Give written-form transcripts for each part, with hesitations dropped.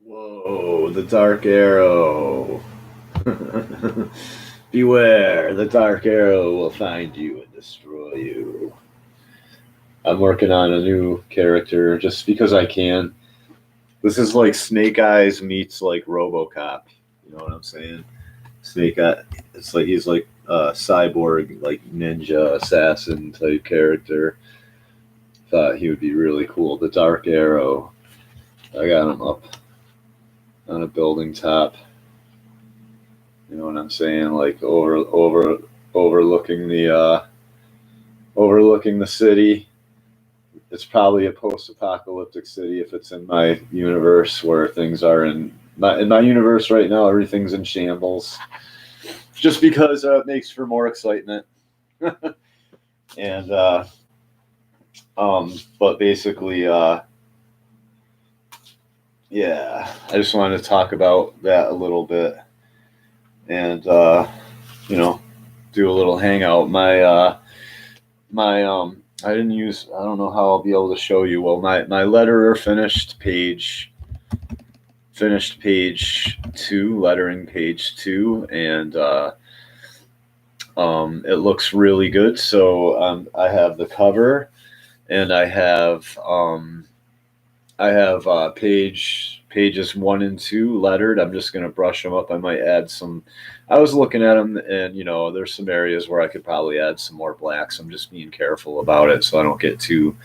Whoa, the Dark Arrow. Beware, the Dark Arrow will find you and destroy you. I'm working on a new character just because I can. This is like Snake Eyes meets like RoboCop. You know what I'm saying? Snake Eye. It's like he's like a cyborg, like ninja assassin type character. Thought he would be really cool. The Dark Arrow. I got him up on a building top. You know what I'm saying? Like overlooking the city. It's probably a post-apocalyptic city if it's in my universe where things are in my universe right now. Everything's in shambles, just because it makes for more excitement. and but basically, yeah, I just wanted to talk about that a little bit, and do a little hangout. My I didn't use. I don't know how I'll be able to show you. Well, my letterer finished page 2, lettering page 2, and it looks really good. So I have the cover, and I have pages 1 and 2 lettered. I'm just gonna brush them up. I might add some. I was looking at them, and there's some areas where I could probably add some more blacks. I'm just being careful about it so I don't get too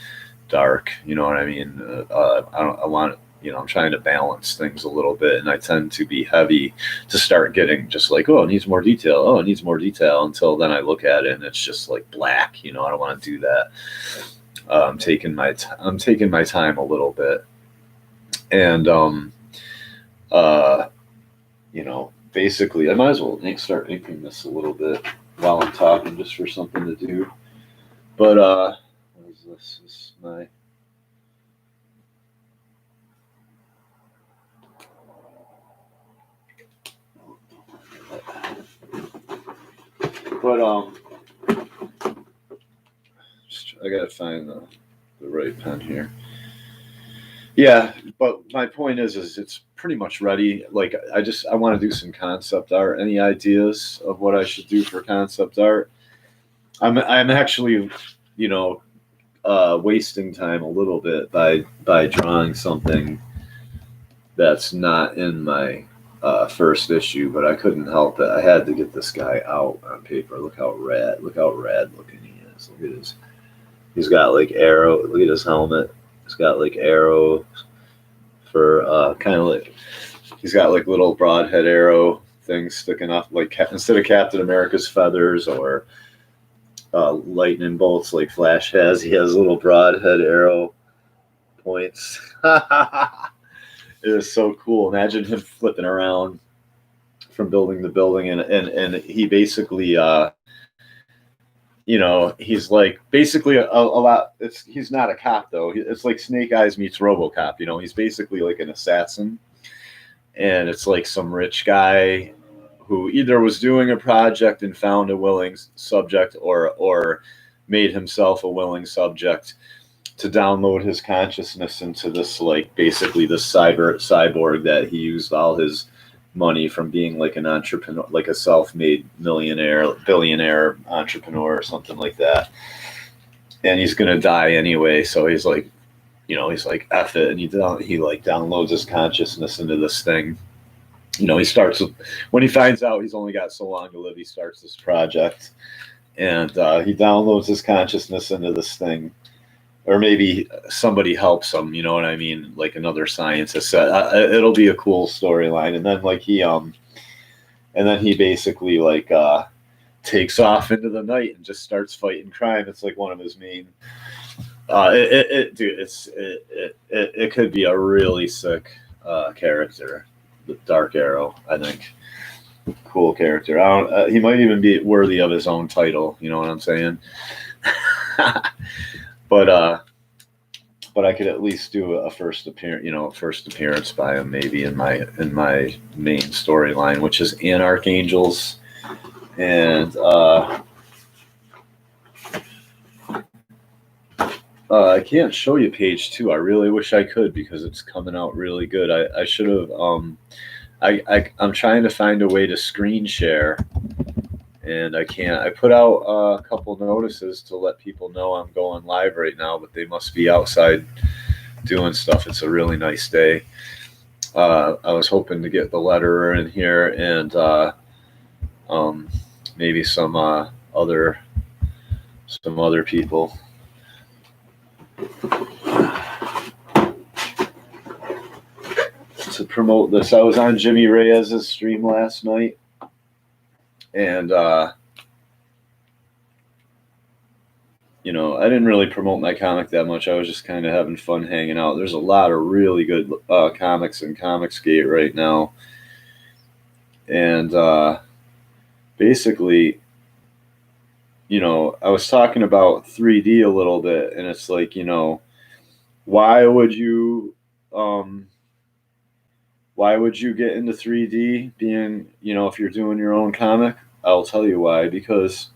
dark. You know what I mean? I don't. I want. I'm trying to balance things a little bit, and I tend to be heavy to start getting just like, oh, it needs more detail. Oh, it needs more detail. Until then, I look at it and it's just like black. I don't want to do that. I'm taking my time a little bit, and basically, I might as well start inking this a little bit while I'm talking, just for something to do. But what is this? This is my. But I gotta find the right pen here. Yeah, but my point is it's pretty much ready. Like I want to do some concept art. Any ideas of what I should do for concept art? I'm actually, you know, wasting time a little bit by drawing something that's not in my first issue, but I couldn't help it. I had to get this guy out on paper. Look how rad looking he is. Look at his. He's got like arrow. Look at his helmet. He's got like arrow for kind of like he's got like little broadhead arrow things sticking off, like instead of Captain America's feathers or lightning bolts like Flash has, he has little broadhead arrow points. It is so cool. Imagine him flipping around from building to building, and he basically he's like basically a lot. He's not a cop though. It's like Snake Eyes meets RoboCop. He's basically like an assassin, and it's like some rich guy who either was doing a project and found a willing subject, or made himself a willing subject to download his consciousness into this, like, basically this cyborg that he used all his money from being like an entrepreneur, like a self-made billionaire entrepreneur or something like that. And he's gonna die anyway, so he's like, F it, and he like downloads his consciousness into this thing. He starts with, when he finds out he's only got so long to live, he starts this project, and he downloads his consciousness into this thing. Or maybe somebody helps him, you know what I mean? Like another scientist. It'll be a cool storyline. And then he basically like takes off into the night and just starts fighting crime. It's like one of his main. It could be a really sick character, the Dark Arrow. I think cool character. He might even be worthy of his own title. You know what I'm saying? But I could at least do a first appearance by him, maybe in my main storyline, which is Anarchangels, and I can't show you page 2. I really wish I could because it's coming out really good. I should have. I'm trying to find a way to screen share, and I can't. I put out a couple notices to let people know I'm going live right now, but they must be outside doing stuff. It's a really nice day. I was hoping to get the letterer in here and um, maybe some other people. To promote this, I was on Jimmy Reyes's stream last night, and you know, I didn't really promote my comic that much. I was just kind of having fun hanging out. There's a lot of really good comics in Comicsgate right now, and basically, you know, I was talking about 3D a little bit, and it's like, you know, why would you get into 3D being, you know, if you're doing your own comic? I'll tell you why. Because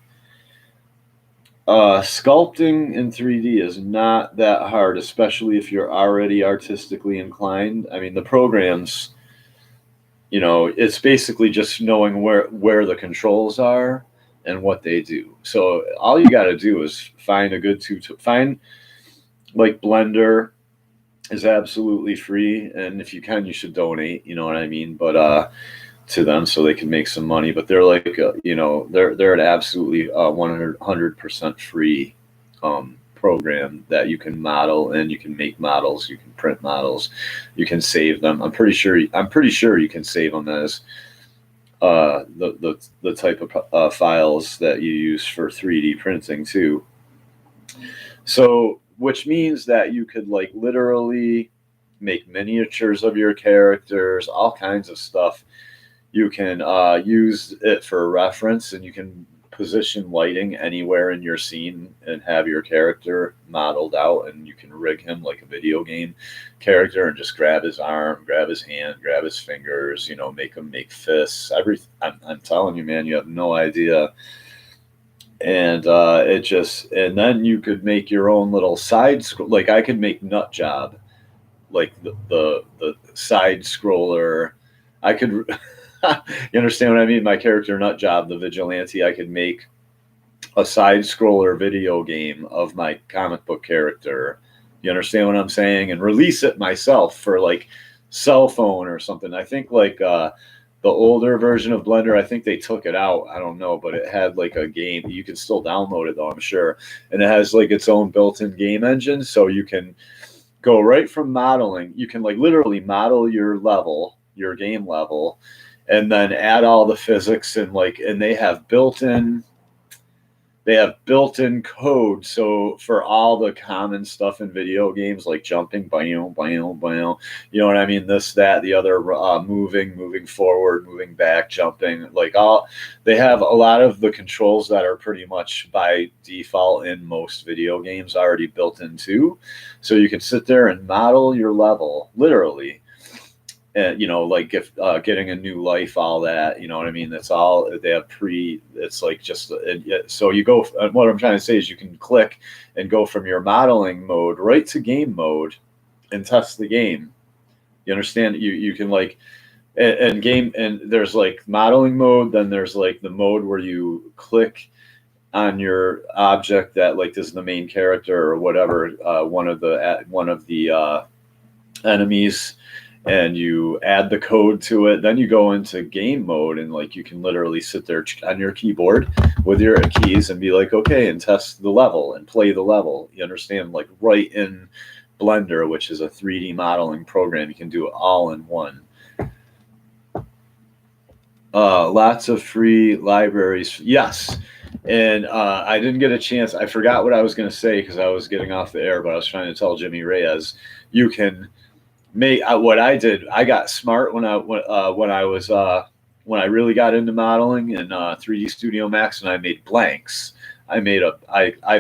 sculpting in 3D is not that hard, especially if you're already artistically inclined. I mean, the programs, you know, it's basically just knowing where the controls are and what they do. So all you got to do is find a good find, like, Blender is absolutely free, and if you can, you should donate. You know what I mean? But to them so they can make some money. But they're like, you know, they're an absolutely 100% free program that you can model, and you can make models, you can print models, you can save them. I'm pretty sure you can save them as the type of files that you use for 3D printing too. So, which means that you could, like, literally make miniatures of your characters, all kinds of stuff. You can use it for reference, and you can position lighting anywhere in your scene and have your character modeled out, and you can rig him like a video game character and just grab his arm, grab his hand, grab his fingers, you know, make him make fists. I'm telling you, man, you have no idea. And and then you could make your own little like, I could make Nut Job, like the side scroller. I could, you understand what I mean? My character Nut Job, the vigilante, I could make a side scroller video game of my comic book character. You understand what I'm saying? And release it myself for, like, cell phone or something. I think, like, the older version of Blender, I think they took it out. I don't know, but it had, like, a game. You can still download it though, I'm sure. And it has, like, its own built-in game engine, so you can go right from modeling. You can, like, literally model your level, your game level, and then add all the physics, and, like, and they have built-in code. So for all the common stuff in video games, like jumping, bam, bam, bam, you know what I mean? This, that, the other, moving forward, moving back, jumping, like, all, they have a lot of the controls that are pretty much by default in most video games already built in too. So you can sit there and model your level, literally. And, you know, like, if getting a new life, all that, you know what I mean? That's all they have it's like just, so you go, what I'm trying to say is you can click and go from your modeling mode right to game mode and test the game. You understand? You can, like, and game, and there's, like, modeling mode, then there's, like, the mode where you click on your object that, like, this is the main character or whatever, one of the enemies, and you add the code to it. Then you go into game mode, and, like, you can literally sit there on your keyboard with your keys and be like, okay, and test the level and play the level. You understand? Like, right in Blender, which is a 3D modeling program. You can do it all in one. Lots of free libraries. Yes. And I didn't get a chance. I forgot what I was going to say because I was getting off the air, but I was trying to tell Jimmy Reyes, you can make what I did. I got smart when I really got into modeling in 3D Studio Max, and I made blanks. I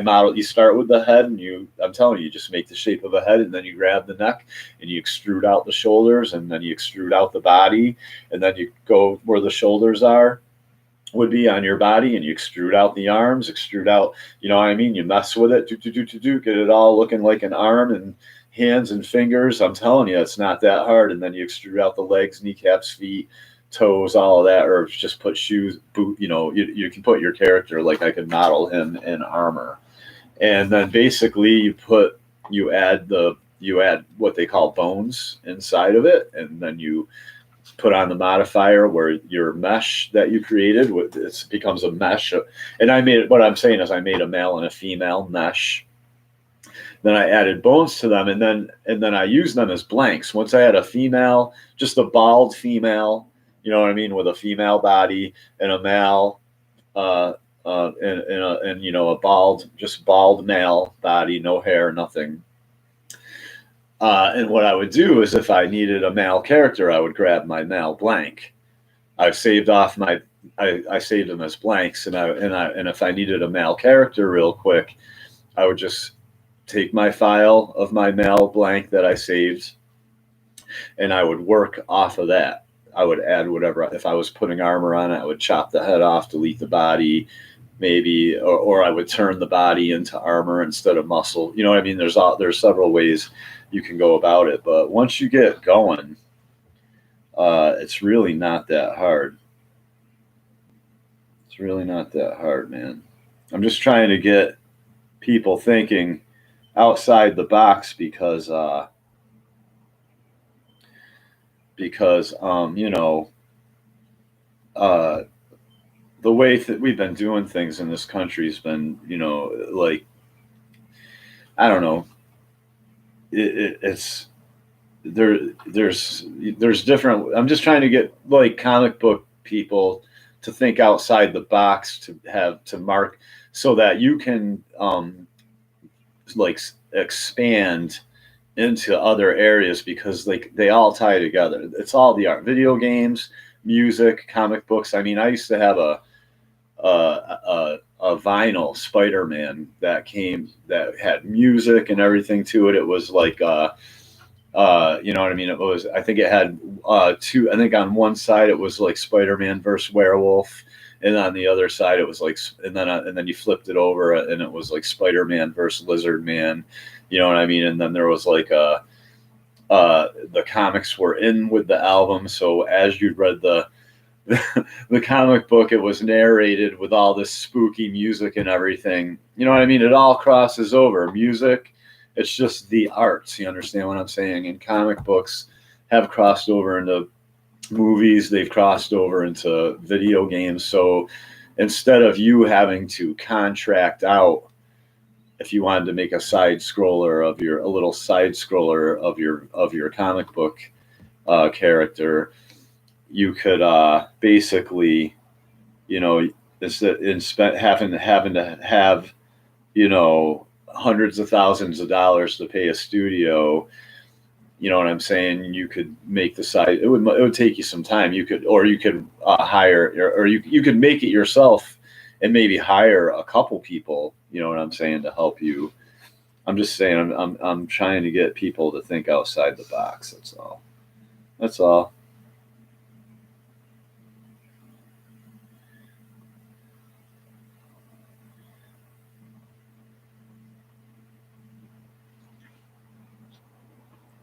modeled. You start with the head, and I'm telling you, just make the shape of a head, and then you grab the neck, and you extrude out the shoulders, and then you extrude out the body, and then you go where the shoulders are, would be on your body, and you extrude out the arms, extrude out, you know what I mean? You mess with it, get it all looking like an arm and hands and fingers. I'm telling you, it's not that hard. And then you extrude out the legs, kneecaps, feet, toes, all of that, or just put shoes, boot, you know, you can put your character, like I could model him in armor. And then basically you add what they call bones inside of it, and then you put on the modifier where your mesh that you created, it becomes a mesh. And what I'm saying is I made a male and a female mesh. Then I added bones to them, and then I used them as blanks. Once I had a female, just a bald female, you know what I mean, with a female body, and a male, and you know, just bald male body, no hair, nothing. And what I would do is, if I needed a male character, I would grab my male blank. I saved them as blanks, and if I needed a male character real quick, I would just take my file of my male blank that I saved, and I would work off of that. I would add whatever. If I was putting armor on it, I would chop the head off, delete the body, maybe, or I would turn the body into armor instead of muscle. You know what I mean? There's several ways you can go about it, but once you get going, it's really not that hard. It's really not that hard, man. I'm just trying to get people thinking outside the box because you know, the way that we've been doing things in this country has been, you know, like, I don't know, it's there's different. I'm just trying to get like comic book people to think outside the box, to mark, so that you can like expand into other areas, because like they all tie together. It's all the art, video games, music, comic books. I mean, I used to have a vinyl Spider-Man that had music and everything to it. It was like you know what I mean? It was, I think it had two. I think on one side it was like Spider-Man versus Werewolf, and on the other side it was like, and then you flipped it over and it was like Spider-Man versus Lizard Man. You know what I mean? And then there was like the comics were in with the album, so as you'd read the comic book, it was narrated with all this spooky music and everything. You know what I mean? It all crosses over. Music, it's just the arts. You understand what I'm saying? And comic books have crossed over into movies. They've crossed over into video games. So instead of you having to contract out, if you wanted to make a little side scroller of your comic book character, you could basically, you know, instead having to have, you know, hundreds of thousands of dollars to pay a studio. You know what I'm saying? You could make the site. It would take you some time. You could hire, or you could make it yourself, and maybe hire a couple people. You know what I'm saying, to help you. I'm just saying. I'm trying to get people to think outside the box. That's all. That's all.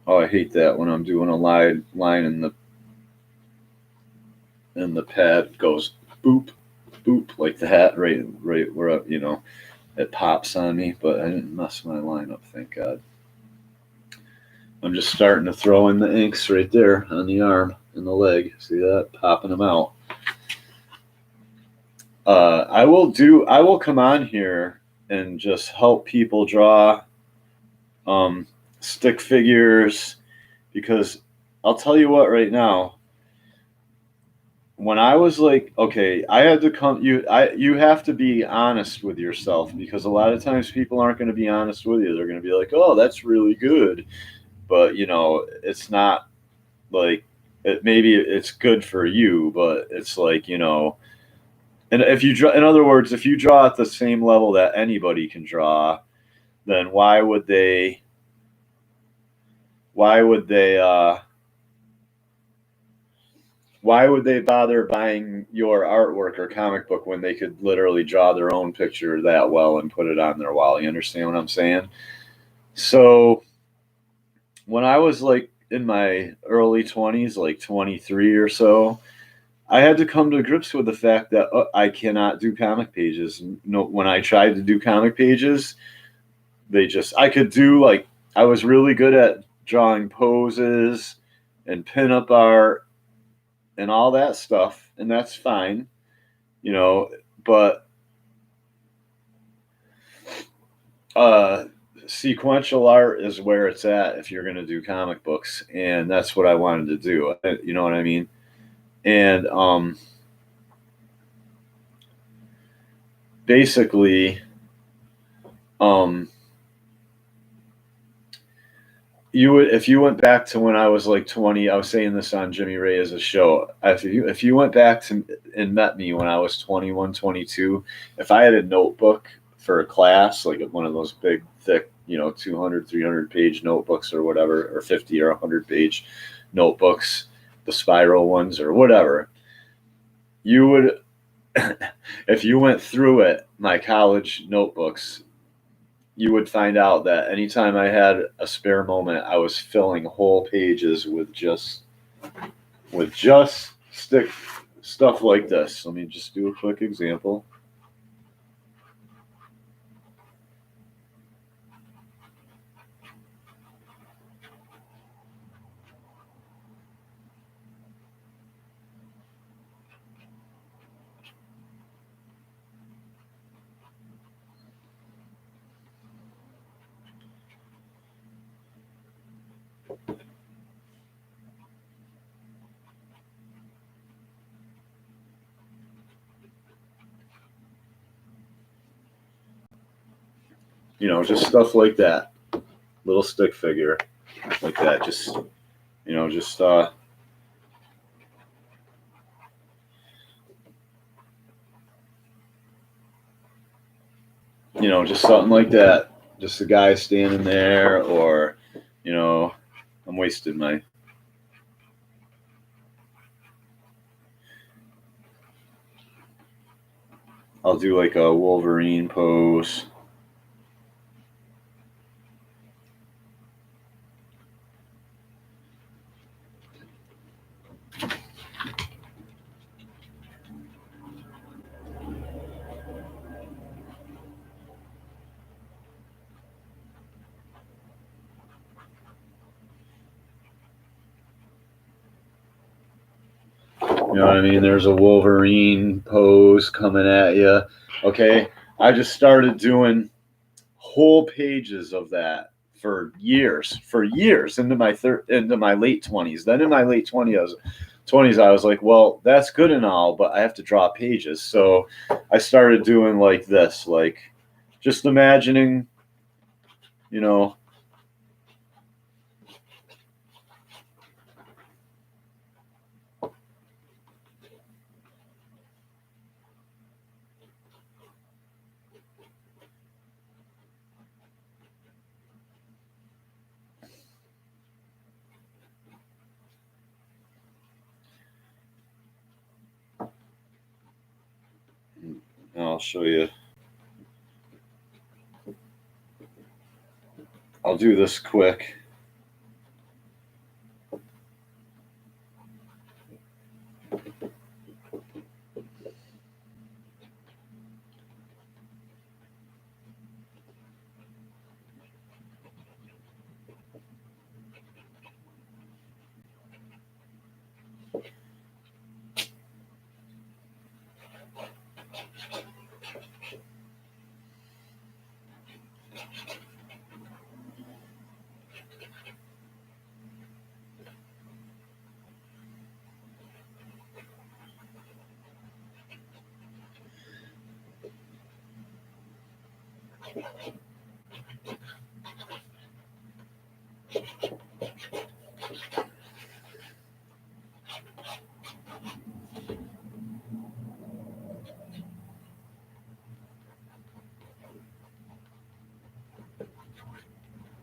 Oh, I hate that when I'm doing a line and the pad goes boop, boop, like that, right where, you know, it pops on me. But I didn't mess my line up, thank God. I'm just starting to throw in the inks right there on the arm and the leg. See that? Popping them out. I will come on here and just help people draw stick figures, because I'll tell you what, right now, when I was like, okay, I had to come, you have to be honest with yourself, because a lot of times people aren't going to be honest with you. They're going to be like, oh, that's really good, but you know, it's not like maybe it's good for you, but it's like, you know, and if you draw, in other words, if you draw at the same level that anybody can draw, then why would they Why would they bother buying your artwork or comic book when they could literally draw their own picture that well and put it on their wall? You understand what I'm saying? So when I was like in my early 20s, like 23 or so, I had to come to grips with the fact that I cannot do comic pages. No, when I tried to do comic pages, I could do like, I was really good at drawing poses and pinup art and all that stuff, and that's fine, you know, but uh sequential art is where it's at if you're going to do comic books, and that's what I wanted to do. You know what I mean? And basically, um you would, if you went back to when I was like 20, I was saying this on Jimmy Ray as a show. If you went back to and met me when I was 21, 22, if I had a notebook for a class, like one of those big, thick, 200, 300 page notebooks or whatever, or 50 or 100 page notebooks, the spiral ones or whatever, you would, if you went through it, my college notebooks, you would find out that anytime I had a spare moment, I was filling whole pages with just stick stuff like this. Let me just do a quick example. Just stuff like that. Little stick figure like that. Just you know, just just something like that. Just a guy standing there, or I'm wasting my. I'll do like a Wolverine pose. You know what I mean? There's a Wolverine pose coming at you. Okay, I just started doing whole pages of that for years into my late 20s. Then in my late 20s, I was like, well, that's good and all, but I have to draw pages. So I started doing like this, like just imagining, you know, I'll show you. I'll do this quick.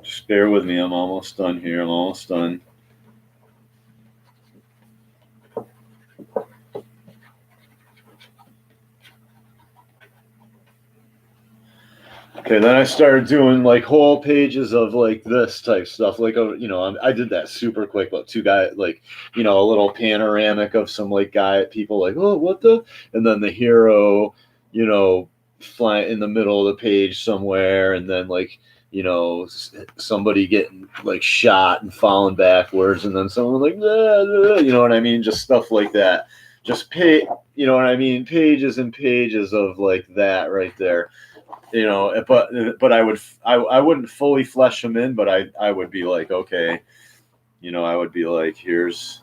Just bear with me. I'm almost done here. I'm almost done. Okay, then I started doing like whole pages of like this type stuff. Like, I did that super quick, but two guys, like, a little panoramic of some like people like, oh, what the, and then the hero, flying in the middle of the page somewhere, and then like, somebody getting like shot and falling backwards, and then someone like, you know what I mean? Just stuff like that. Just you know what I mean? Pages and pages of like that right there. But I wouldn't fully flesh them in, but I would be like, okay, I would be like, here's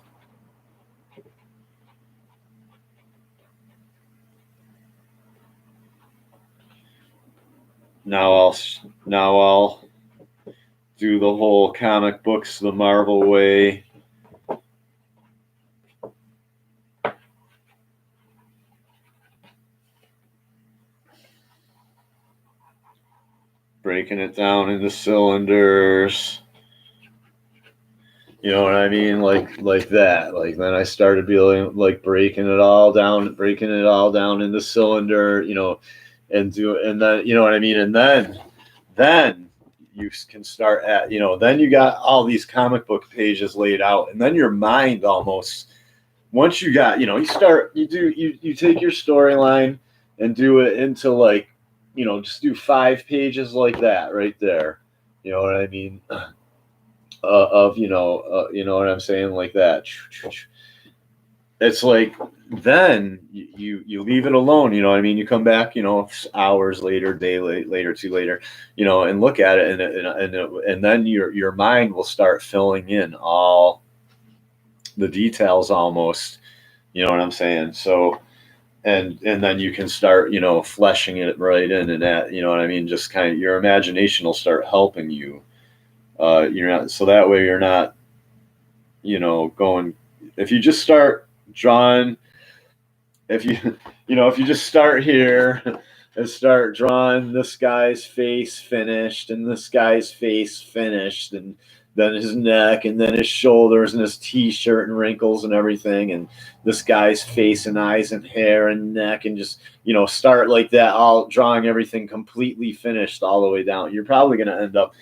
now I'll do the whole comic books the Marvel way. Breaking it down into cylinders. You know what I mean? Like that. Like then I started being like breaking it all down into cylinder, and then you know what I mean? And then you can start at, then you got all these comic book pages laid out, and then your mind almost, once you got, you take your storyline and do it into like, just do 5 pages like that right there. You know what I mean? You know what I'm saying, like that. It's like then you leave it alone. You know what I mean? You come back, hours later, later, two later, and look at it, and then your mind will start filling in all the details almost. You know what I'm saying? So. And then you can start, fleshing it right in, and that, you know what I mean? Just kind of your imagination will start helping you. You're not, so that way you're not, going, if you just start drawing, if you if you just start here and start drawing this guy's face finished and this guy's face finished, and then his neck and then his shoulders and his t-shirt and wrinkles and everything, and this guy's face and eyes and hair and neck, and just start like that, all drawing everything completely finished all the way down, you're probably going to end up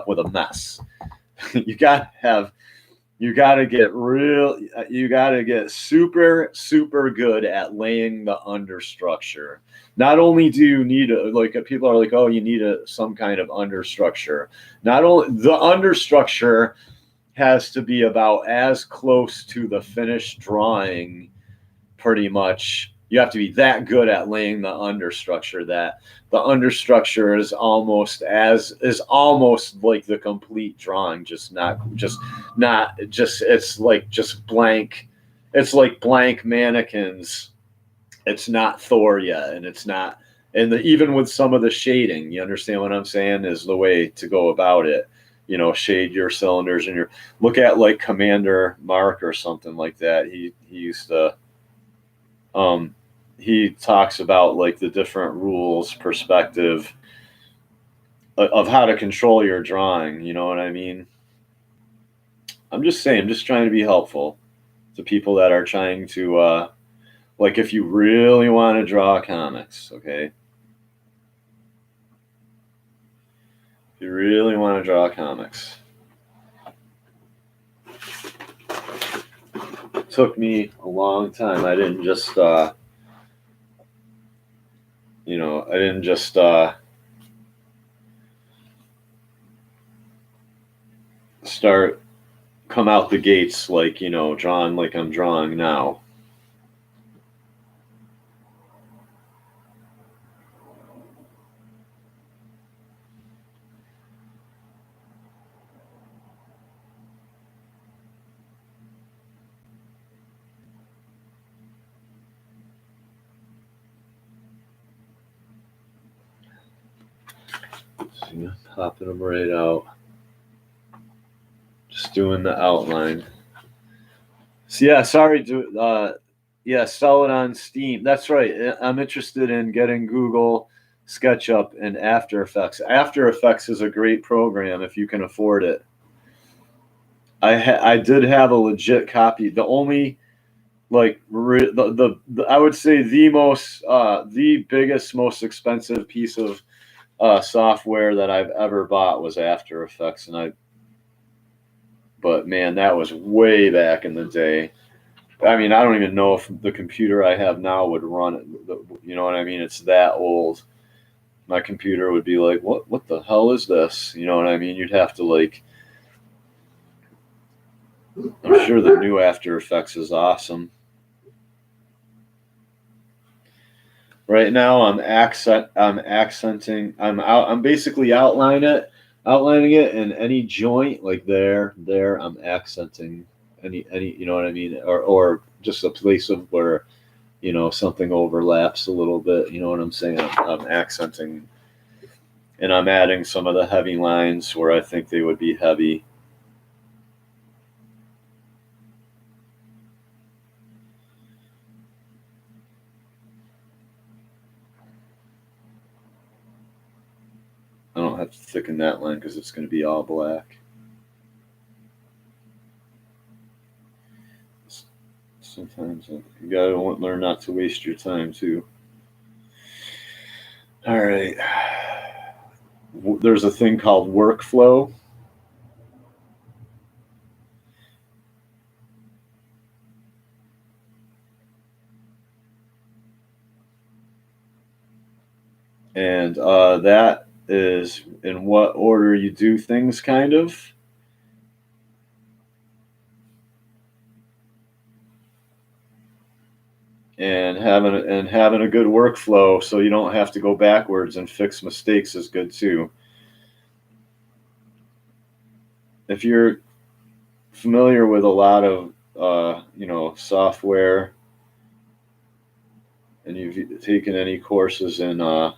with a mess. you got to get super, super good at laying the understructure. Not only do you need people are like, oh, you need some kind of understructure. Not only the understructure has to be about as close to the finished drawing, pretty much. You have to be that good at laying the understructure that the understructure is almost like the complete drawing, it's like just blank. It's like blank mannequins. It's not Thor yet, and it's not, and even with some of the shading, you understand what I'm saying, is the way to go about it. Shade your cylinders, and look at like Commander Mark or something like that. He used to, he talks about like the different rules, perspective of how to control your drawing. You know what I mean? I'm just saying, I'm just trying to be helpful to people that are trying to, like, if you really want to draw comics, okay? If you really want to draw comics. It took me a long time. I didn't just, come out the gates like, drawing like I'm drawing now. So, popping them right out. Just doing the outline. So yeah, sorry to sell it on Steam. That's right. I'm interested in getting Google SketchUp and After Effects. After Effects is a great program if you can afford it. I did have a legit copy. The only like I would say the biggest, most expensive piece of software that I've ever bought was After Effects, but man, that was way back in the day. I mean, I don't even know if the computer I have now would run it. You know what I mean? It's that old. My computer would be like, what the hell is this? You know what I mean? You'd have to like. I'm sure the new After Effects is awesome. Right now, I'm accenting. I'm basically outlining it, and any joint like there. I'm accenting any. You know what I mean? Or just a place of where something overlaps a little bit. You know what I'm saying? I'm accenting, and I'm adding some of the heavy lines where I think they would be heavy. I don't have to thicken that line because it's going to be all black. Sometimes you gotta learn not to waste your time too. All right. There's a thing called workflow. And that is in what order you do things, kind of. And having a good workflow so you don't have to go backwards and fix mistakes is good too. If you're familiar with a lot of software, and you've taken any courses in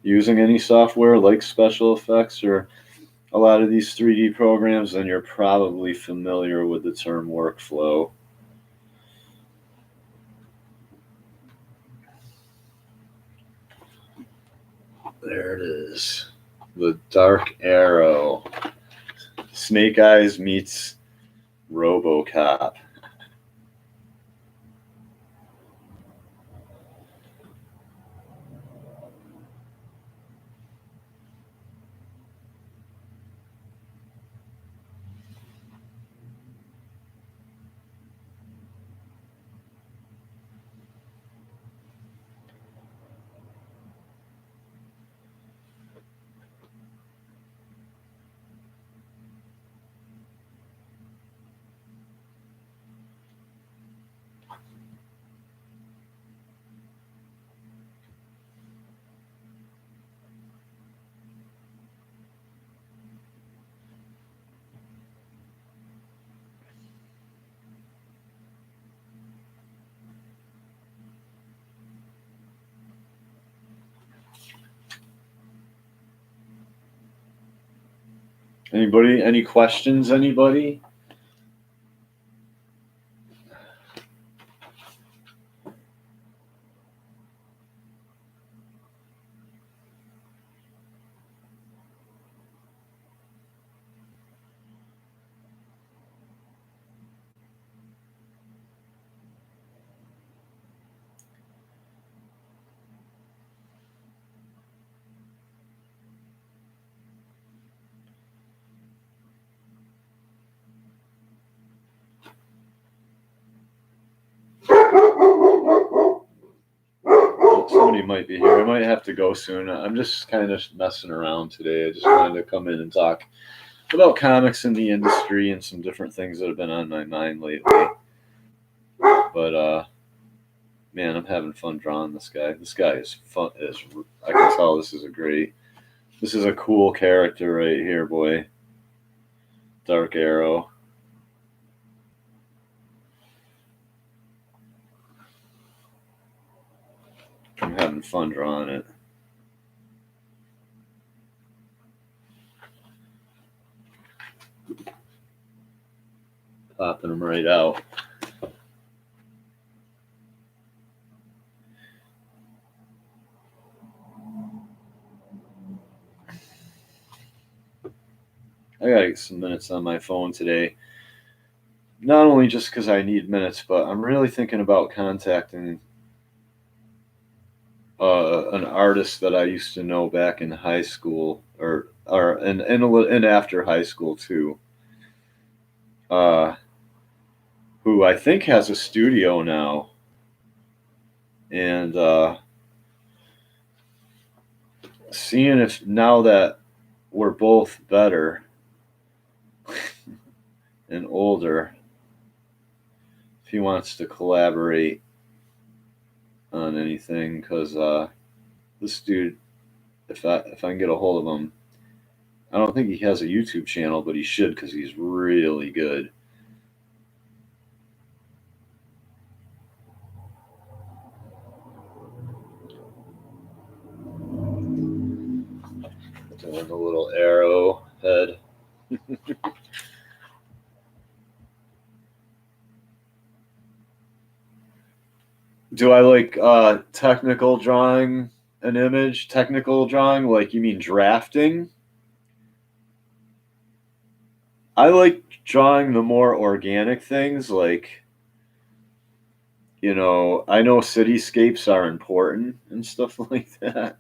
using any software like special effects or a lot of these 3D programs, then you're probably familiar with the term workflow. There it is. The Dark Arrow. Snake Eyes meets RoboCop. Anybody? Any questions? Anybody? Somebody might be here. I might have to go soon. I'm just kind of messing around today. I just wanted to come in and talk about comics in the industry and some different things that have been on my mind lately. But man, I'm having fun drawing this guy. This guy is fun. I can tell this is a cool character right here, boy. Dark Arrow. I'm having fun drawing it. Popping them right out. I gotta get some minutes on my phone today. not only just because I need minutes, but I'm really thinking about contacting an artist that I used to know back in high school, and after high school too, uh, who I think has a studio now, and seeing if now that we're both better and older, if he wants to collaborate on anything, because this dude, if I can get a hold of him, I don't think he has a YouTube channel, but he should because he's really good. Doing the little arrow head. Do I like technical drawing an image? Technical drawing, like you mean drafting? I like drawing the more organic things, like I know cityscapes are important and stuff like that,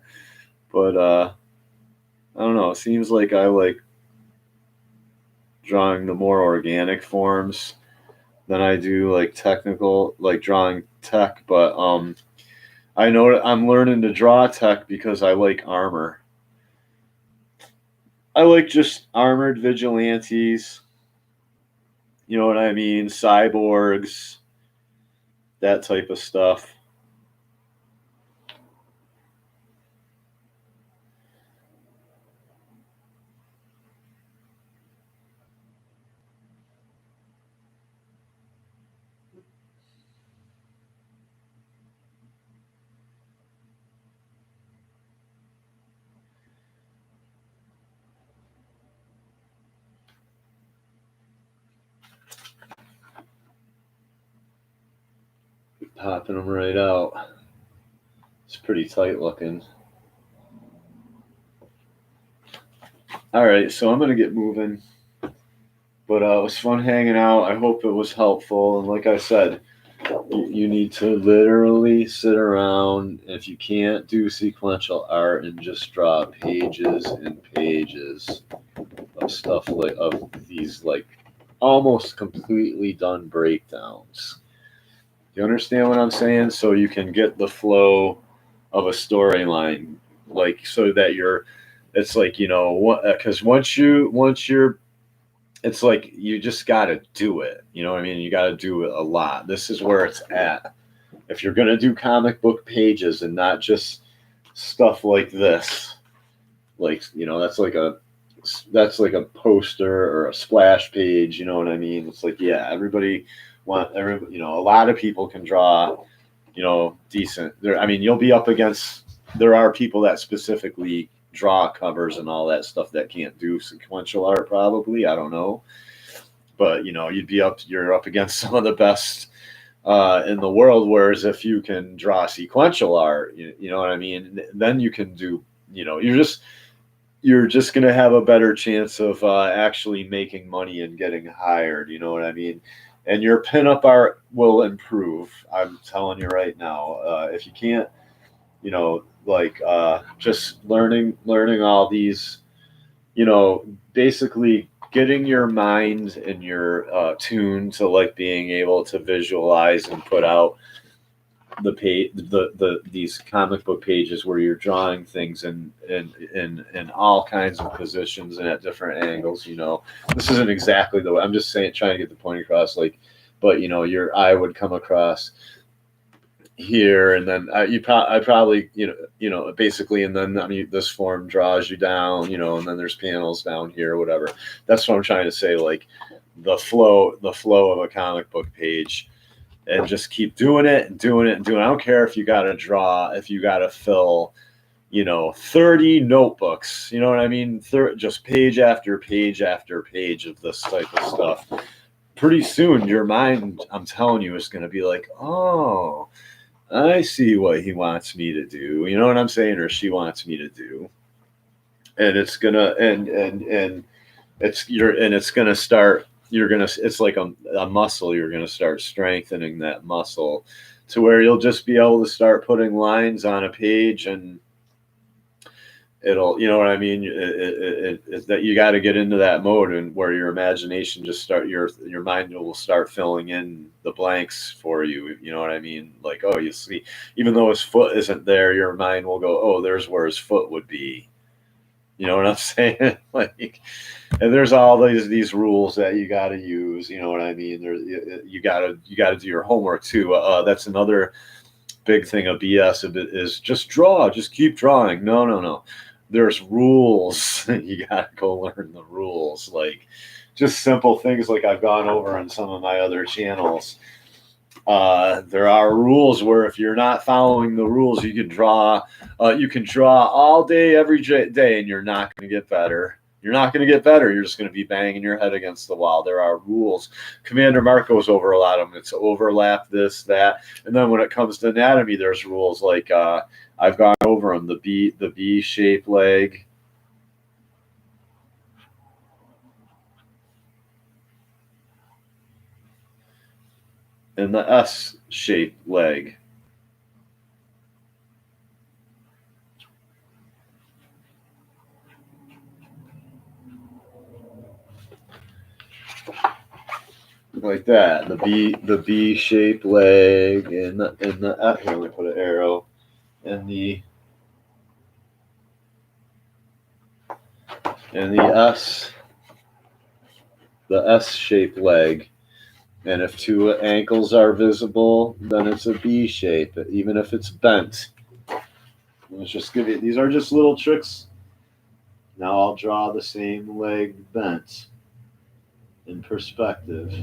but I don't know. It seems like I like drawing the more organic forms than I do like technical, like drawing tech. But I know I'm learning to draw tech because I like armor. I like just armored vigilantes. You know what I mean? Cyborgs, that type of stuff. Popping them right out. It's pretty tight looking. All right, so I'm gonna get moving. But it was fun hanging out. I hope it was helpful. And like I said, you need to literally sit around. If you can't do sequential art and just draw pages and pages of stuff like of these like almost completely done breakdowns. You understand what I'm saying? So you can get the flow of a storyline, like so that you're. It's like because once you're it's like you just got to do it. You know what I mean? You got to do it a lot. This is where it's at. If you're going to do comic book pages and not just stuff like this, like, that's like a poster or a splash page, you know what I mean? It's like, yeah, a lot of people can draw, decent. I mean, you'll be up against there are people that specifically draw covers and all that stuff that can't do sequential art probably, I don't know, but you're up against some of the best in the world. Whereas if you can draw sequential art, you know what I mean, then you can do, you're just going to have a better chance of actually making money and getting hired. You know what I mean? And your pinup art will improve. I'm telling you right now. If you can't, just learning all these, basically getting your mind and your tune to like being able to visualize and put out the page, these comic book pages where you're drawing things in all kinds of positions and at different angles. This isn't exactly the way. I'm just saying, trying to get the point across. Like, but your eye would come across here, and then I probably basically, and then I mean this form draws you down, and then there's panels down here or whatever. That's what I'm trying to say. Like the flow of a comic book page, and just keep doing it and doing it and doing it. I don't care if you got to draw, if you got to fill 30 notebooks, you know what I mean? Just page after page after page of this type of stuff. Pretty soon your mind, I'm telling you, is going to be like, oh, I see what he wants me to do. You know what I'm saying? Or she wants me to do. And it's gonna and it's gonna start it's like a muscle. You're gonna start strengthening that muscle to where you'll just be able to start putting lines on a page, and it'll, you know what I mean? It's that you got to get into that mode, and where your imagination just start, your mind will start filling in the blanks for you. You know what I mean? Like, oh, you see, even though his foot isn't there, your mind will go, oh, there's where his foot would be. You know what I'm saying? Like, and there's all these rules that you got to use. You know what I mean? You got to do your homework too. That's another big thing of BS is just draw, just keep drawing. No, no, no. There's rules. You got to go learn the rules. Like, just simple things like I've gone over on some of my other channels. There are rules where if you're not following the rules, you can draw. You can draw all day, every day, and you're not going to get better. You're not going to get better. You're just going to be banging your head against the wall. There are rules. Commander Mark goes over a lot of them. It's overlap, this, that, and then when it comes to anatomy, there's rules like I've gone over them. The B-shaped leg. And the S-shaped leg. Like that, the B-shaped leg, and the here we put an arrow, and the S-shaped leg. And if two ankles are visible, then it's a B shape, even if it's bent. Let's just give you, these are just little tricks. Now I'll draw the same leg bent in perspective.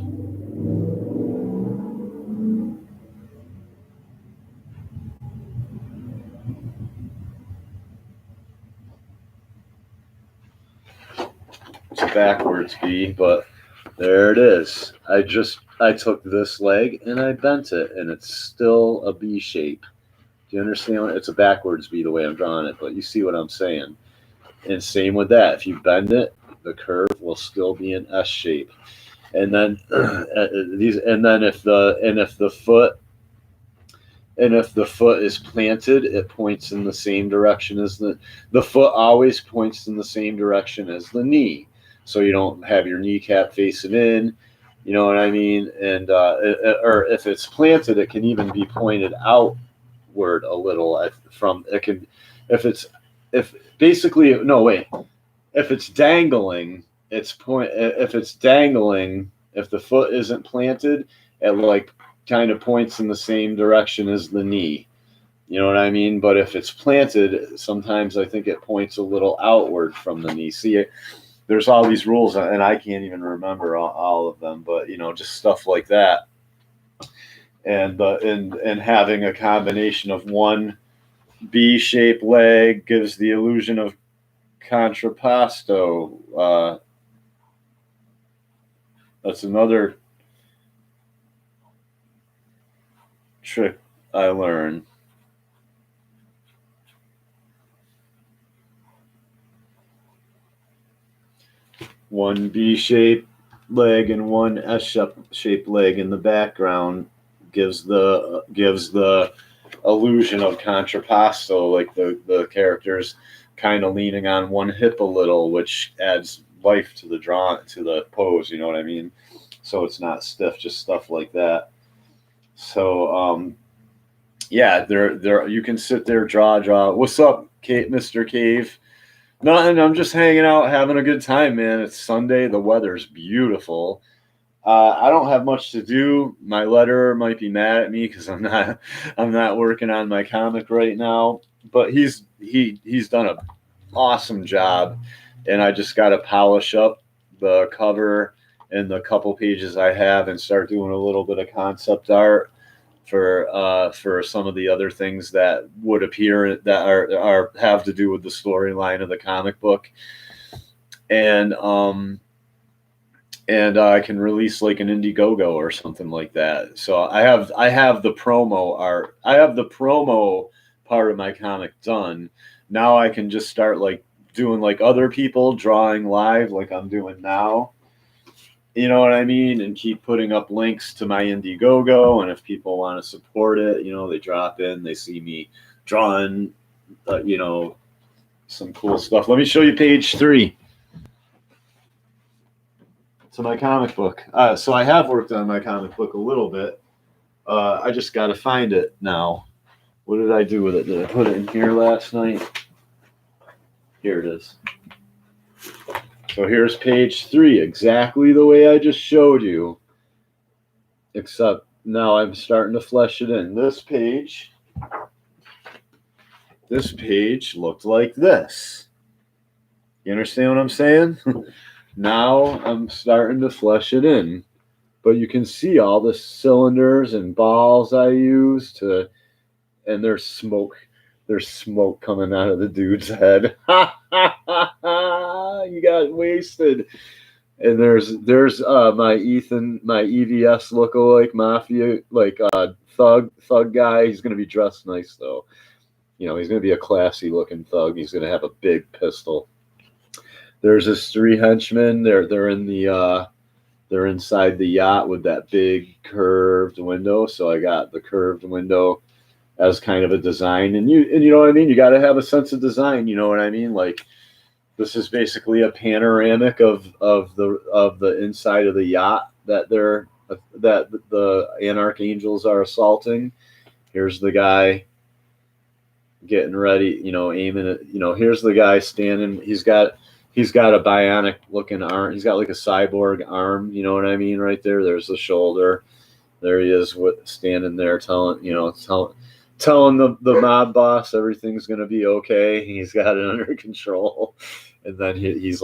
It's a backwards B, but there it is. I took this leg and I bent it, and it's still a B shape. Do you understand? It's a backwards B the way I'm drawing it, but you see what I'm saying. And same with that. If you bend it, the curve will still be an S shape. And then if the foot is planted, it points in the same direction as the foot always points in the same direction as the knee. So you don't have your kneecap facing in, you know what I mean? And or if it's planted, it can even be pointed outward a little from it can if it's dangling, if the foot isn't planted, it like kind of points in the same direction as the knee. You know what I mean? But if it's planted, sometimes I think it points a little outward from the knee. See, there's all these rules, and I can't even remember all of them, but just stuff like that. And having a combination of one B-shaped leg gives the illusion of contrapposto. That's another trick I learned. One B-shaped leg and one S-shaped leg in the background gives the illusion of contrapposto, like the characters kind of leaning on one hip a little, which adds life to the pose. You know what I mean? So it's not stiff, just stuff like that. So yeah, there you can sit there, draw. What's up, Mr. Cave? Nothing. I'm just hanging out, having a good time, man. It's Sunday. The weather's beautiful. I don't have much to do. My letterer might be mad at me because I'm not working on my comic right now. But he's done an awesome job, and I just got to polish up the cover and the couple pages I have and start doing a little bit of concept art for some of the other things that would appear that are have to do with the storyline of the comic book, and I can release like an Indiegogo or something like that. So I have the promo art. I have the promo part of my comic done. Now I can just start like doing like other people drawing live like I'm doing now. You know what I mean? And keep putting up links to my Indiegogo. And if people want to support it, they drop in, they see me drawing, some cool stuff. Let me show you page 3 to my comic book. So I have worked on my comic book a little bit. I just got to find it now. What did I do with it? Did I put it in here last night? Here it is. So here's page 3, exactly the way I just showed you, except now I'm starting to flesh it in. This page looked like this. You understand what I'm saying? Now I'm starting to flesh it in. But you can see all the cylinders and balls I used to, and there's smoke. There's smoke coming out of the dude's head. You got wasted. And there's my EVS lookalike mafia, like thug guy. He's gonna be dressed nice though. He's gonna be a classy looking thug. He's gonna have a big pistol. There's his 3 henchmen. They're in the they're inside the yacht with that big curved window. So I got the curved window as kind of a design, and you know what I mean. You got to have a sense of design. You know what I mean? Like, this is basically a panoramic of the inside of the yacht that the Anarch Angels are assaulting. Here's the guy getting ready, aiming at, here's the guy standing. He's got a bionic looking arm. He's got like a cyborg arm. You know what I mean? Right there. There's the shoulder. There he is, standing there telling the mob boss everything's gonna be okay. He's got it under control, and then he's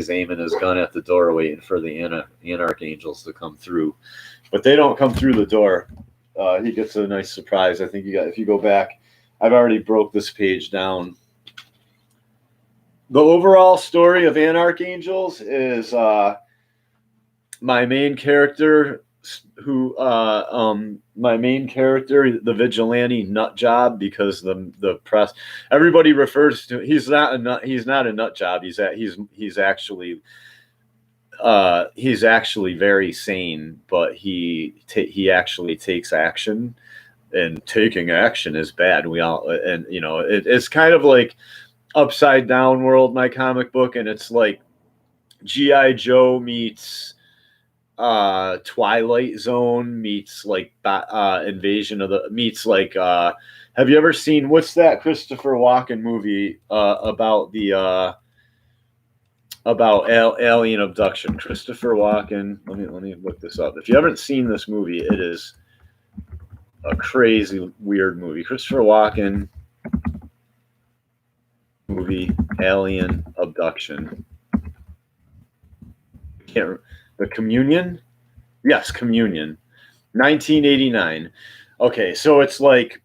aiming his gun at the door, waiting for the Anarch Angels to come through, but they don't come through the door. He gets a nice surprise. I think if you go back, I've already broke this page down. The overall story of Anarch Angels is my main character, the vigilante nut job, because the press, everybody refers to, he's not a nut job. He's actually very sane, but he actually takes action, and taking action is bad. It's kind of like Upside Down World, my comic book, and it's like G.I. Joe meets Twilight Zone meets like Invasion of the meets like have you ever seen, what's that Christopher Walken movie about alien abduction? Christopher Walken. Let me look this up. If you haven't seen this movie, it is a crazy weird movie. Christopher Walken movie, Alien Abduction. The Communion? Yes, Communion. 1989. Okay, so it's like,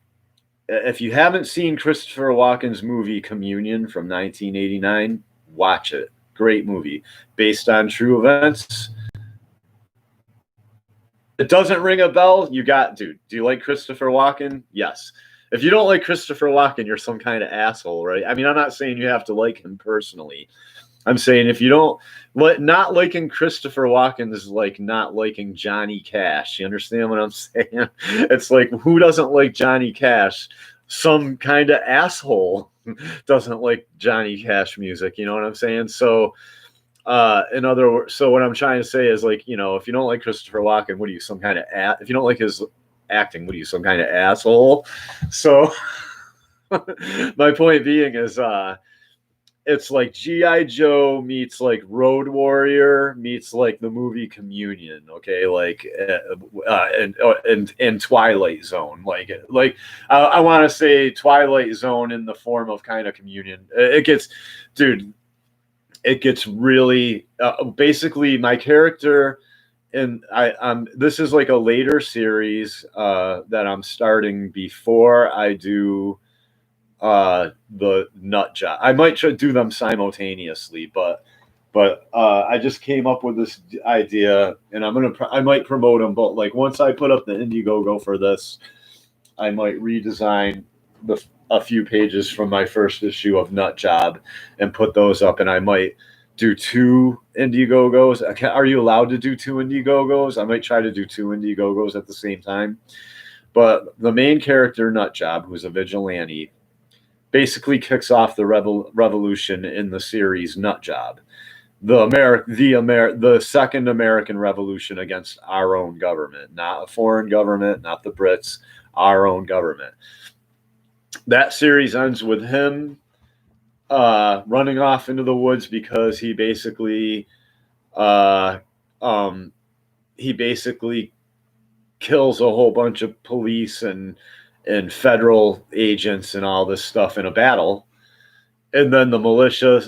if you haven't seen Christopher Walken's movie Communion from 1989, watch it. Great movie. Based on true events. It doesn't ring a bell? Dude, do you like Christopher Walken? Yes. If you don't like Christopher Walken, you're some kind of asshole, right? I mean, I'm not saying you have to like him personally. I'm saying if you don't, not liking Christopher Walken is like not liking Johnny Cash. You understand what I'm saying? It's like, who doesn't like Johnny Cash? Some kind of asshole doesn't like Johnny Cash music. You know what I'm saying? So, in other words, so what I'm trying to say is, like, if you don't like Christopher Walken, what are you, some kind of if you don't like his acting, what are you, some kind of asshole? So my point being is, it's like G.I. Joe meets like Road Warrior meets like the movie Communion, okay? Like, and Twilight Zone, like I want to say Twilight Zone in the form of kind of Communion. It gets really basically my character, and this is like a later series that I'm starting before I do the nut job. I might try to do them simultaneously, but I just came up with this idea, and I might promote them. But like, once I put up the Indiegogo for this, I might redesign a few pages from my first issue of Nut Job and put those up, and I might do 2 Indiegogos. Are you allowed to do 2 Indiegogos? I might try to do 2 Indiegogos at the same time. But the main character, Nutjob, who's a vigilante, basically kicks off the revolution in the series Nutjob. The second American Revolution against our own government, not a foreign government, not the Brits, our own government. That series ends with him running off into the woods because he basically kills a whole bunch of police and federal agents and all this stuff in a battle, and then the militia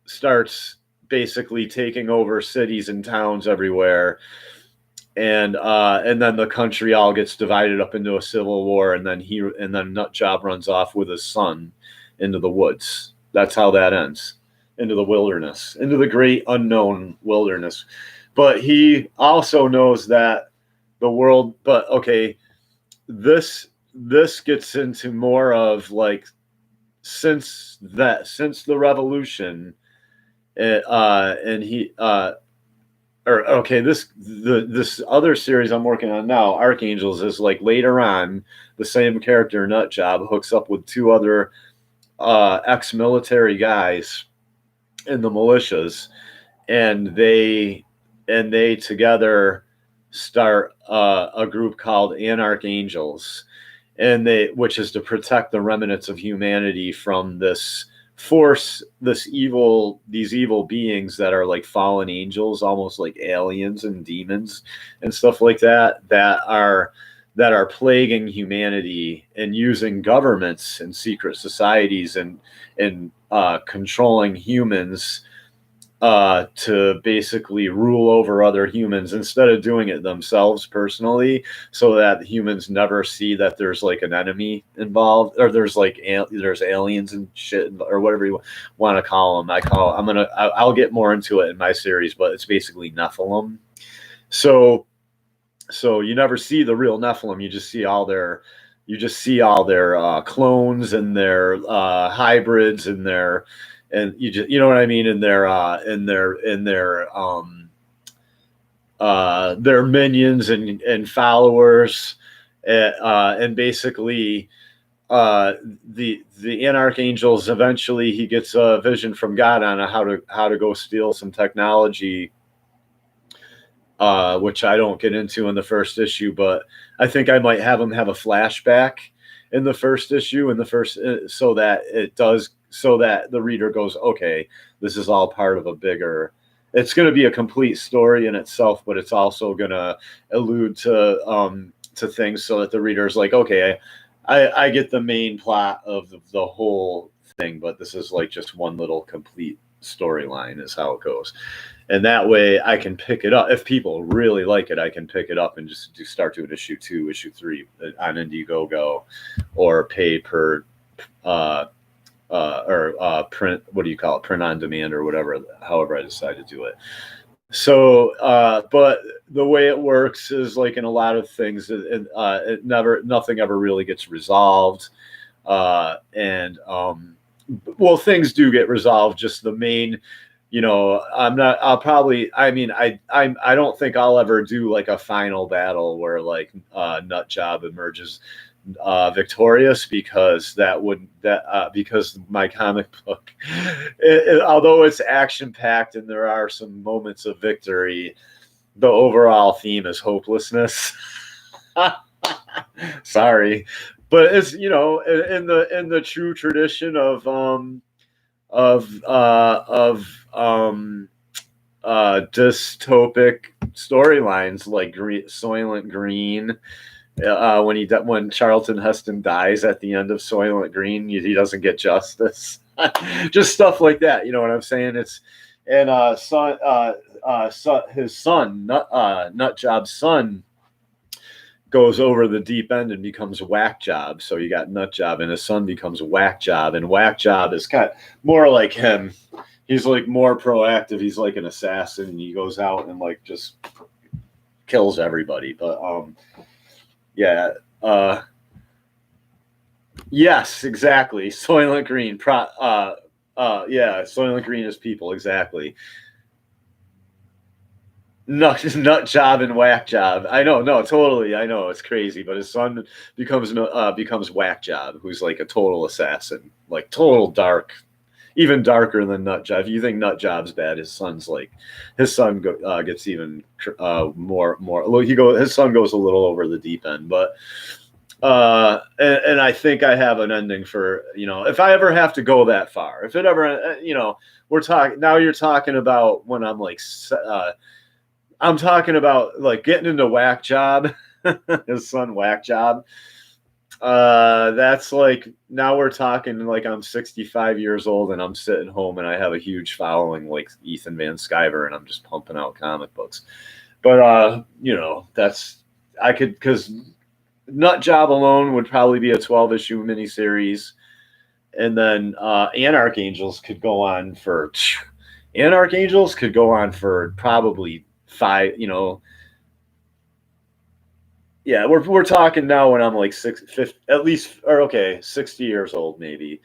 starts basically taking over cities and towns everywhere, and then the country all gets divided up into a civil war, and then Nutjob runs off with his son into the woods. That's how that ends. Into the wilderness, into the great unknown wilderness. But he also knows that the world. But okay, this gets into more of like since the revolution, and he this other series I'm working on now, Archangels, is like later on the same character Nutjob hooks up with 2 other ex-military guys in the militias, and they together start a group called Anarchangels, and which is to protect the remnants of humanity from this force, these evil beings that are like fallen angels, almost like aliens and demons and stuff like that are plaguing humanity and using governments and secret societies and controlling humans to basically rule over other humans instead of doing it themselves personally, so that humans never see that there's like an enemy involved, or there's like there's aliens and shit, or whatever you want to call them. I'll get more into it in my series, but it's basically Nephilim. So you never see the real Nephilim. You just see all their clones and their hybrids and their. And you know what I mean, in their minions and followers, and basically the Anarchangels. Eventually, he gets a vision from God on how to go steal some technology, which I don't get into in the first issue, but I think I might have him have a flashback in the first issue, so that the reader goes, okay, this is all part of a bigger. It's going to be a complete story in itself, but it's also going to allude to things so that the reader is like, okay, I get the main plot of the whole thing, but this is like just one little complete storyline is how it goes. And that way I can pick it up. If people really like it, I can pick it up and just start doing issue 2, issue 3 on Indiegogo, or pay per print, what do you call it? Print on demand or whatever, however I decide to do it. So, but the way it works is like in a lot of things, nothing ever really gets resolved. Things do get resolved. Just the main, I don't think I'll ever do like a final battle where like Nutjob emerges victorious, because because my comic book, although it's action packed and there are some moments of victory, the overall theme is hopelessness. Sorry, but it's in the true tradition of dystopic storylines like Soylent Green. When Charlton Heston dies at the end of Soylent Green, he doesn't get justice. Just stuff like that. You know what I'm saying? It's and his son, Nutjob's son, goes over the deep end and becomes Whack Job. So you got Nutjob, and his son becomes Whack Job, and Whack Job is kind of more like him. He's like more proactive. He's like an assassin, and he goes out and like just kills everybody. But yeah. Yes, exactly. Soylent Green. Yeah, Soylent Green is people, exactly. Nut job and whack job. I know, no, totally. I know it's crazy, but his son becomes whack job, who's like a total assassin, like total dark, even darker than nut job. If you think nut job's bad, his son gets even more. Well, his son goes a little over the deep end, but and I think I have an ending for, if I ever have to go that far, if it ever, we're talking now. You're talking about when I'm talking about like getting into whack job, his son whack job. That's like now we're talking like I'm 65 years old and I'm sitting home and I have a huge following like Ethan Van Sciver and I'm just pumping out comic books. But that's I could because Nut Job alone would probably be a 12 issue miniseries, and then Anarch Angels could go on for probably five. Yeah, we're talking now when I'm like 50, at least, or okay, 60 years old, maybe.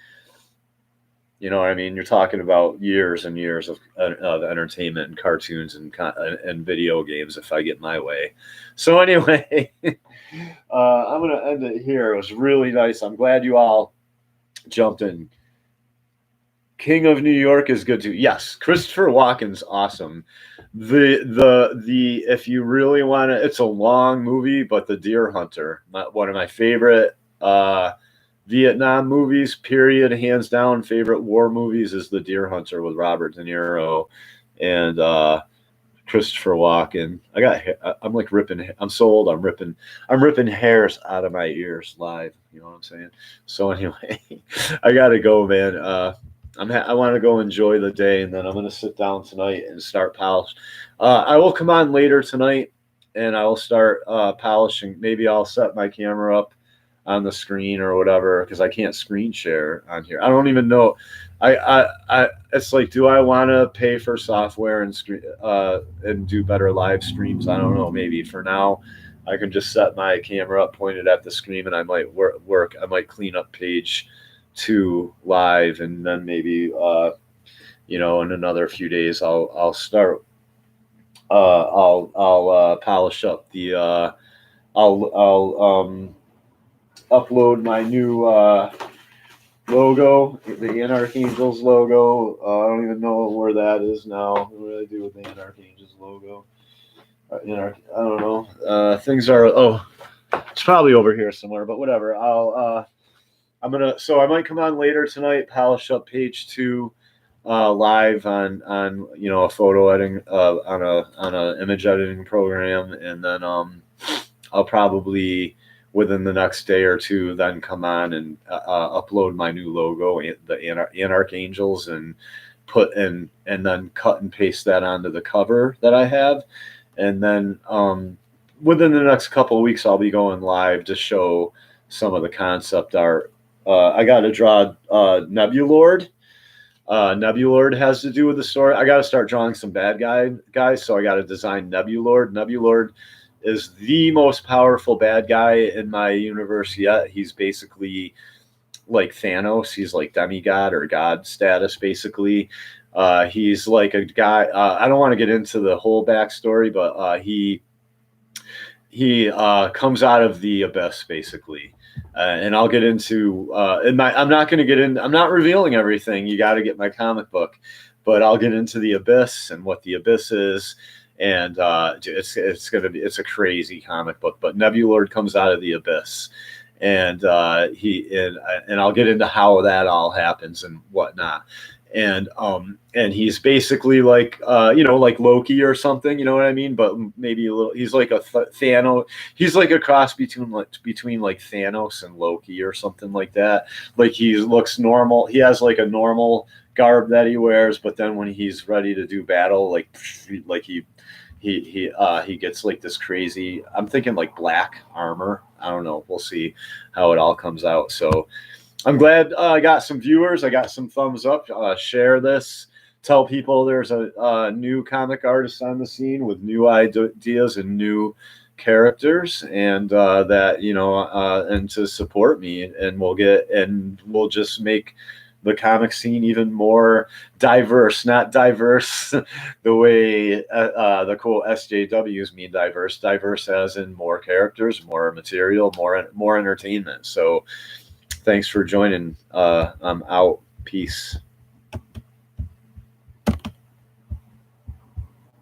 You know what I mean? You're talking about years and years of entertainment and cartoons and video games if I get my way. So anyway, I'm gonna end it here. It was really nice. I'm glad you all jumped in. King of New York is good too. Yes, Christopher Walken's awesome. The if you really want to, it's a long movie, but The Deer Hunter, one of my favorite Vietnam movies, period, hands down. Favorite war movies is The Deer Hunter with Robert De Niro and Christopher Walken. I'm like ripping. I'm so old. I'm ripping hairs out of my ears live. You know what I'm saying? So anyway, I gotta go, man. I want to go enjoy the day, and then I'm going to sit down tonight and start polish. I will come on later tonight, and I will start polishing. Maybe I'll set my camera up on the screen or whatever because I can't screen share on here. I don't even know. It's like, do I want to pay for software and do better live streams? I don't know. Maybe for now, I can just set my camera up, pointed at the screen, and I might work. I might clean up page 2 live, and then maybe in another few days I'll start. I'll polish up the. I'll upload my new logo, the Anarch Angels logo. I don't even know where that is now. What do I do with the Anarch Angels logo? I don't know. Things are. Oh, it's probably over here somewhere, but whatever. So I might come on later tonight, polish up page 2 live on a photo editing on a image editing program, and then I'll probably within the next day or two then come on and upload my new logo, the Anarch Angels, and and then cut and paste that onto the cover that I have, and then within the next couple of weeks I'll be going live to show some of the concept art. I got to draw Nebulord. Nebulord has to do with the story. I got to start drawing some bad guys, so I got to design Nebulord. Nebulord is the most powerful bad guy in my universe yet. He's basically like Thanos. He's like demigod or god status, basically. He's like a guy. I don't want to get into the whole backstory, but he comes out of the abyss, basically. And I'll get into I'm not going to get in. I'm not revealing everything. You got to get my comic book, but I'll get into the abyss and what the abyss is, and it's a crazy comic book. But Nebulord comes out of the abyss, and and I'll get into how that all happens and whatnot. And he's basically like like Loki or something, you know what I mean? But maybe a little. He's like a Thanos. He's like a cross between like Thanos and Loki or something like that. Like he looks normal. He has like a normal garb that he wears, but then when he's ready to do battle, like he gets like this crazy. I'm thinking like black armor. I don't know. We'll see how it all comes out. So. I'm glad I got some viewers. I got some thumbs up. Share this. Tell people there's a new comic artist on the scene with new ideas and new characters, and that and to support me, and we'll just make the comic scene even more diverse, not diverse the way the cool SJWs mean diverse as in more characters, more material, more entertainment. So thanks for joining. I'm out. Peace.